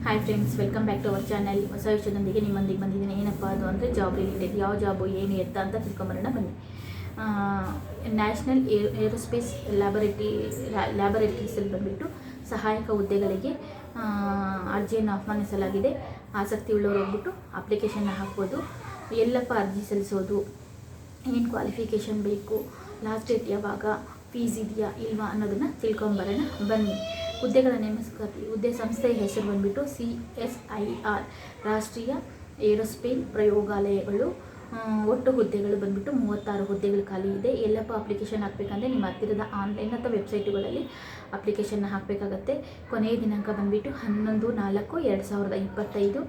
Hi friends, welcome back to our channel. ಹೊಸ ವಿಷಯದೊಂದಿಗೆ ನಿಮ್ಮೊಂದಿಗೆ ಬಂದಿದ್ದೀನಿ. ಏನಪ್ಪ ಅದು ಅಂದರೆ ಜಾಬ್ ರಿಲೇಟೆಡ್. ಯಾವ ಜಾಬು ಏನು ಎತ್ತ ಅಂತ ತಿಳ್ಕೊಂಬರೋಣ ಬನ್ನಿ. ನ್ಯಾಷನಲ್ ಏರೋಸ್ಪೇಸ್ ಲ್ಯಾಬೊರೇಟರೀಸಲ್ಲಿ ಬಂದುಬಿಟ್ಟು ಸಹಾಯಕ ಹುದ್ದೆಗಳಿಗೆ ಅರ್ಜಿಯನ್ನು ಆಹ್ವಾನಿಸಲಾಗಿದೆ. ಆಸಕ್ತಿ ಉಳ್ಳವರು ಹೋಗ್ಬಿಟ್ಟು ಅಪ್ಲಿಕೇಶನ್ನ ಹಾಕ್ಬೋದು. ಎಲ್ಲಪ್ಪ ಅರ್ಜಿ ಸಲ್ಲಿಸೋದು, ಏನು ಕ್ವಾಲಿಫಿಕೇಷನ್ ಬೇಕು, ಲಾಸ್ಟ್ ಡೇಟ್ ಯಾವಾಗ, ಫೀಸ್ ಇದೆಯಾ ಇಲ್ವಾ ಅನ್ನೋದನ್ನು ತಿಳ್ಕೊಂಬರೋಣ ಬನ್ನಿ. ಹುದ್ದೆಗಳ ನೇಮಕಾತಿ ಹುದ್ದೆ ಸಂಸ್ಥೆಯ ಹೆಸರು ಬಂದುಬಿಟ್ಟು CSIR, ರಾಷ್ಟ್ರೀಯ ಏರೋಸ್ಪೇಸ್ ಪ್ರಯೋಗಾಲಯಗಳು. ಒಟ್ಟು ಹುದ್ದೆಗಳು ಬಂದುಬಿಟ್ಟು 36 ಹುದ್ದೆಗಳು ಖಾಲಿ ಇದೆ. ಎಲ್ಲಪ್ಪ ಅಪ್ಲಿಕೇಶನ್ ಹಾಕಬೇಕಂದ್ರೆ ನಿಮ್ಮ ಹತ್ತಿರದ ಆನ್ಲೈನ್ ಅಥವಾ ವೆಬ್ಸೈಟುಗಳಲ್ಲಿ ಅಪ್ಲಿಕೇಶನ್ನ ಹಾಕಬೇಕಾಗತ್ತೆ. ಕೊನೆಯ ದಿನಾಂಕ ಬಂದುಬಿಟ್ಟು 11/4/2025.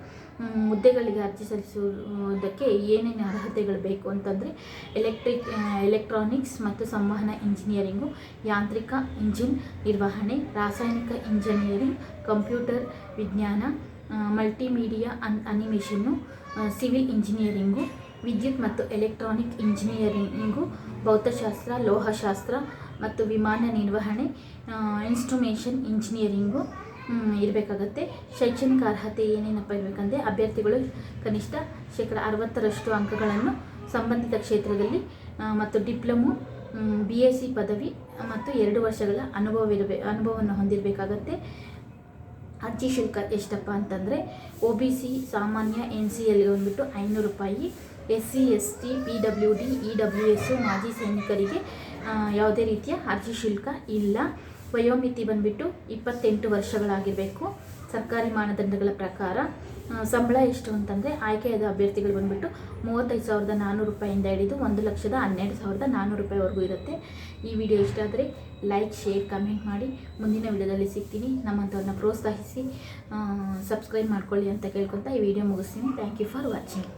ಹುದ್ದೆಗಳಿಗೆ ಅರ್ಜಿ ಸಲ್ಲಿಸುವುದಕ್ಕೆ ಏನೇನು ಅರ್ಹತೆಗಳು ಬೇಕು ಅಂತಂದರೆ ಎಲೆಕ್ಟ್ರಾನಿಕ್ಸ್ ಮತ್ತು ಸಂವಹನ ಇಂಜಿನಿಯರಿಂಗು, ಯಾಂತ್ರಿಕ ಇಂಜಿನ್ ನಿರ್ವಹಣೆ, ರಾಸಾಯನಿಕ ಇಂಜಿನಿಯರಿಂಗ್, ಕಂಪ್ಯೂಟರ್ ವಿಜ್ಞಾನ, ಮಲ್ಟಿಮೀಡಿಯಾ ಅನಿಮೇಷನ್ನು, ಸಿವಿಲ್ ಇಂಜಿನಿಯರಿಂಗು, ವಿದ್ಯುತ್ ಮತ್ತು ಎಲೆಕ್ಟ್ರಾನಿಕ್ ಇಂಜಿನಿಯರಿಂಗು, ಭೌತಶಾಸ್ತ್ರ, ಲೋಹಶಾಸ್ತ್ರ ಮತ್ತು ವಿಮಾನ ನಿರ್ವಹಣೆ, ಇನ್ಸ್ಟ್ರುಮೇಷನ್ ಇಂಜಿನಿಯರಿಂಗು ಇರಬೇಕಾಗತ್ತೆ. ಶೈಕ್ಷಣಿಕ ಅರ್ಹತೆ ಏನೇನಪ್ಪ ಇರಬೇಕಂದ್ರೆ ಅಭ್ಯರ್ಥಿಗಳು ಕನಿಷ್ಠ 60% ಅಂಕಗಳನ್ನು ಸಂಬಂಧಿತ ಕ್ಷೇತ್ರದಲ್ಲಿ ಮತ್ತು ಡಿಪ್ಲೊಮೊ, BSc ಪದವಿ ಮತ್ತು 2 ವರ್ಷಗಳ ಅನುಭವವನ್ನು ಹೊಂದಿರಬೇಕಾಗತ್ತೆ. ಅರ್ಜಿ ಶುಲ್ಕ ಎಷ್ಟಪ್ಪ ಅಂತಂದರೆ OBC ಸಾಮಾನ್ಯ NCLಗೆ ಬಂದುಬಿಟ್ಟು 500 ರೂಪಾಯಿ, SC ST PWD EWS ಮಾಜಿ ಸೈನಿಕರಿಗೆ ಯಾವುದೇ ರೀತಿಯ ಅರ್ಜಿ ಶುಲ್ಕ ಇಲ್ಲ. ವಯೋಮಿತಿ ಬಂದುಬಿಟ್ಟು 28 ವರ್ಷಗಳಾಗಿರಬೇಕು. ಸರ್ಕಾರಿ ಮಾನದಂಡಗಳ ಪ್ರಕಾರ ಸಂಬಳ ಎಷ್ಟು ಅಂತಂದರೆ ಆಯ್ಕೆಯಾದ ಅಭ್ಯರ್ಥಿಗಳು ಬಂದುಬಿಟ್ಟು 35,400 ರೂಪಾಯಿಂದ ಹಿಡಿದು 1,12,400 ರೂಪಾಯಿವರೆಗೂ ಇರುತ್ತೆ. ಈ ವಿಡಿಯೋ ಇಷ್ಟ ಆದರೆ ಲೈಕ್, ಶೇರ್, ಕಮೆಂಟ್ ಮಾಡಿ. ಮುಂದಿನ ವಿಡಿಯೋದಲ್ಲಿ ಸಿಗ್ತೀನಿ. ನಮ್ಮಂಥವ್ರನ್ನ ಪ್ರೋತ್ಸಾಹಿಸಿ ಸಬ್ಸ್ಕ್ರೈಬ್ ಮಾಡ್ಕೊಳ್ಳಿ ಅಂತ ಕೇಳ್ಕೊತಾ ಈ ವಿಡಿಯೋ ಮುಗಿಸ್ತೀನಿ. Thank you for watching.